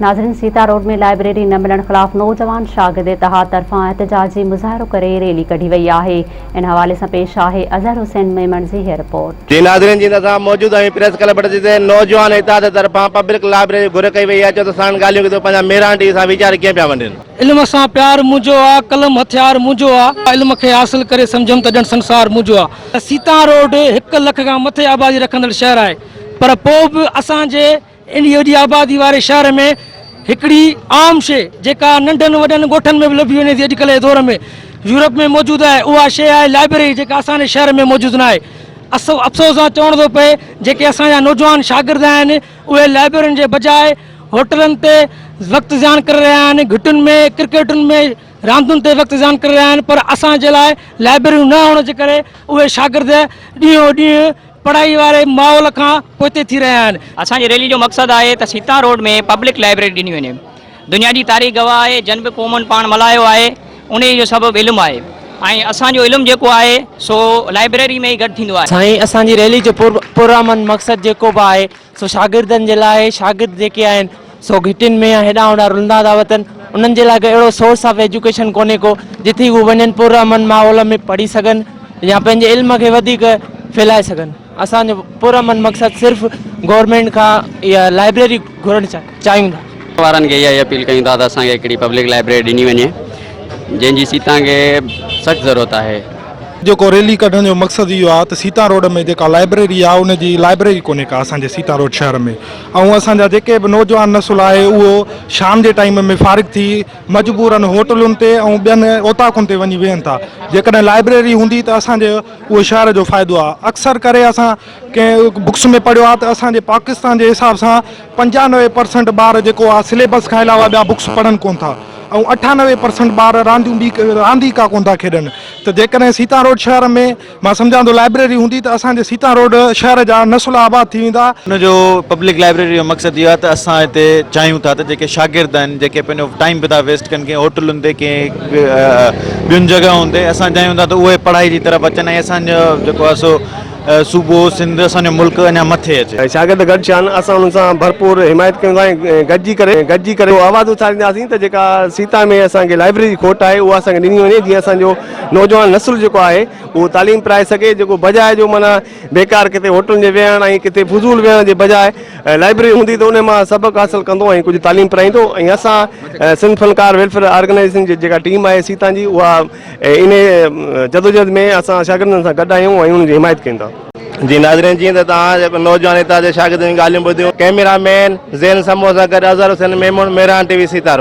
नाज़रीन, सीतारोड में लाइब्रेरी न मिलण खिलाफ नौजवान शागिर्द इत्तेहाद तरफां एहतजाजी मुज़ाहिरो करे रैली कढी वई आहे। इन हवाले से पेश आहे अज़हर हुसैन मेमन जी रिपोर्ट। जी नाज़रीन, जी असां मौजूद आहियूं प्रेस क्लब जिते नौजवान इत्तेहाद तरफां पब्लिक लाइब्रेरी घुर कई वई आहे। चओ त साण ॻाल्हियूं कयो पंहिंजा मेरांटी सां वीचार कीअं पिया वञनि। इल्म सां प्यार मुंहिंजो आहे, कलम हथियार मुंहिंजो आहे, इल्म खे हासिल करे सम्झमि त ॼण संसार मुंहिंजो आहे। सीतारोड 1 लख खां मथे आबादी रखंदड़ शहर आहे, पर पोइ बि असांजे एॾी आबादी वारे शहर में हिकिड़ी आम शइ जेका नंढनि वॾनि ॻोठनि में बि लभी वञे थी अॼुकल्ह जे दौर में, यूरोप में मौजूदु आहे, उहा शइ आहे लाइब्रेरी, जेका असांजे शहर में मौजूदु न आहे। अफ़सोस सां चवणो थो पए जेके असांजा नौजवान शागिर्द आहिनि उहे लाइब्रेरियुनि जे बजाए होटलनि ते वक़्तु ज़ान करे रहिया आहिनि, घिटुनि में क्रिकेटुनि में रांदुनि ते वक़्तु ज़ान करे रहिया आहिनि, पर असांजे लाइ लाइब्रेरियूं न हुअण जे करे उहे शागिर्द ॾींहों ॾींहुं पढ़ाई वारे माहौल खां पोइते थी रहिया आहिनि। असांजी रैली जो मक़सदु आहे त सीतारोड में पब्लिक लाइब्रेरी ॾिनी वञे। दुनिया जी तारीख़ गवाह आहे, जनब क़ौमुनि पाण मल्हायो आहे, उन जो सबबु इल्मु आहे ऐं असांजो इल्मु जेको आहे सो लाइब्रेरी में ई गॾु थींदो आहे। साईं, असांजी रैली जो पुरअमन मक़सदु जेको बि आहे सो शागिर्दनि जे लाइ, शागिर्द जेके आहिनि सो घिटिन में हेॾां होॾां रुलंदा था वतन, उन्हनि जे लाइ अहिड़ो सोर्स ऑफ एजुकेशन कोन्हे को जिथे उहे वञनि पुरअमन माहौल में पढ़ी सघनि या पंहिंजे इल्म खे वधीक फैलाए सघनि। असांजो पुरअमन मक़सदु सिर्फ़ु गवर्नमेंट खां इहा लाइब्रेरी घुरणु चाहियूं था। वारनि खे इहा अपील कयूं था त असांखे हिकिड़ी पब्लिक लाइब्रेरी ॾिनी वञे जंहिंजी सीता खे सख़्तु ज़रूरत आहे। जेको रैली कढण जो मक़सदु इहो आहे त सीतारोड में जेका लाइब्रेरी आहे उनजी लाइब्रेरी कोन्हे का असांजे सीतारोड शहर में, ऐं असांजा जेके बि नौजवान नसुल आहे उहो शाम जे टाइम में फ़ारिग थी मजबूरन होटलुनि ते ऐं ॿियनि ओताकुनि ते वञी वेहनि था। जेकॾहिं लाइब्रेरी हूंदी त असांजे उहो शहर जो फ़ाइदो आहे। अक्सर करे असां कंहिं बुक्स में पढ़ियो आहे त असांजे पाकिस्तान जे हिसाब सां 95% ॿार जेको आहे सिलेबस खां अलावा ॿिया बुक्स पढ़नि कोन था ऐं 98% ॿार रांदी का कोन था खेॾनि। त जेकॾहिं सीतारोड शहर में मां सम्झां थो लाइब्रेरी हूंदी त असांजे सीतारोड शहर जा नसुल आबाद थी वेंदा। हुनजो पब्लिक लाइब्रेरी जो मक़सदु इहो आहे त असां हिते चाहियूं था त जेके शागिर्द आहिनि जेके पंहिंजो टाइम पिया वेस्ट कनि कंहिं होटलुनि ते कंहिं ॿियुनि जॻहियुनि ते, असां चाहियूं था त उहे पढ़ाई जी तरफ़ अचनि ऐं असांजो जेको आहे सो सूबो सिंध असांजो मुल्क अञा मथे अचे। शागिर्द गॾु थियनि, असां उन्हनि सां भरपूर हिमायत कयूं था, गॾिजी करे आवाज़ उथारींदासीं त जेका सीता में असांखे लाइब्रेरी खोट आहे उहा असांखे ॾिनी वञे, जीअं असांजो नौजवान नसुल जेको आहे उहो तालीम पाए सघे, जेको बजाए जो माना बेकार किथे होटलुनि जे वेहण ऐं किथे फुज़ूल वेहण जे बजाए लाइब्रेरी हूंदी त उन मां सबक़ु हासिलु कंदो ऐं कुझु तालीम पढ़ाईंदो। ऐं असां सिंध फनकार वेलफेयर ऑर्गेनाइज़ेशन जी जेका टीम आहे सीता जी, उहा इन जदोजहद में असां शागिर्दनि सां गॾु आहियूं ऐं उन्हनि जी हिमायत कयूं था। जी नाज़रीन, जीअं त तव्हां नौजवान इत्तेहाद जे शागिर्दनि जी ॻाल्हियूं ॿुधियूं, कैमरामैन ज़ैन समो सां गॾु अज़हर हुसैन मेमन, मेरान टीवी सीतारोड।